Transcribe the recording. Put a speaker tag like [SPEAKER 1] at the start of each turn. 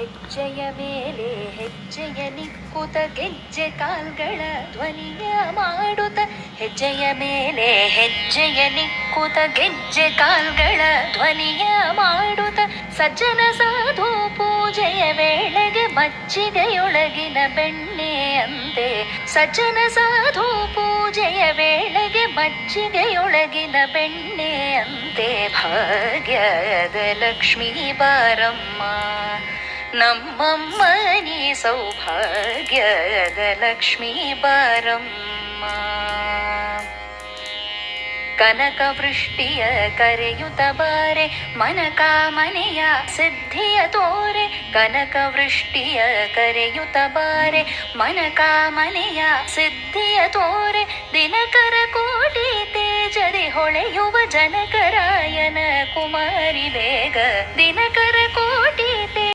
[SPEAKER 1] ಹೆಜ್ಜೆಯ ಮೇಲೆ ಹೆಜ್ಜೆಯ ನಿಕ್ಕುತ ಗೆಜ್ಜೆ ಕಾಲ್ಗಳ ಧ್ವನಿಯ ಮಾಡುತ್ತ ಹೆಜ್ಜೆಯ ಮೇಲೆ ಹೆಜ್ಜೆಯ ನಿಕ್ಕುತ ಗೆಜ್ಜೆ ಕಾಲ್ಗಳ ಧ್ವನಿಯ ಮಾಡುತ್ತ ಸಜ್ಜನ ಸಾಧು ಪೂಜೆಯ ವೇಳೆಗೆ ಮಜ್ಜಿಗೆಯೊಳಗಿನ ಬೆಣ್ಣೆ ಅಂತೆ ಸಜ್ಜನ ಸಾಧು ಪೂಜೆಯ ವೇಳೆಗೆ ಮಜ್ಜಿಗೆಯೊಳಗಿನ ಬೆಣ್ಣೆ ಅಂತೆ ಭಾಗ್ಯದ ಲಕ್ಷ್ಮೀ ಬಾರಮ್ಮ ನಮ್ಮಮ್ಮ ನೀ ಸೌಭಾಗ್ಯದ ಲಕ್ಷ್ಮೀ ಬಾರಮ್ಮ ಕನಕ ವೃಷ್ಟಿಯ ಕರೆಯುತ್ತ ಬಾರೆ ಮನಕಾಮನೆಯ ಸಿದ್ಧಿಯ ತೋರೆ ಕನಕ ವೃಷ್ಟಿಯ ಕರೆಯುತ್ತ ಬಾರೆ ಮನಕಾಮನೆಯ ಸಿದ್ಧಿಯ ತೋರೆ ದಿನಕರ ಕೋಟಿ ತೇಜದಿ ಹೊಳೆಯುವ ಜನಕರಾಯನ ಕುಮಾರಿ ಬೇಗ ದಿನಕರ ಕೋಟಿ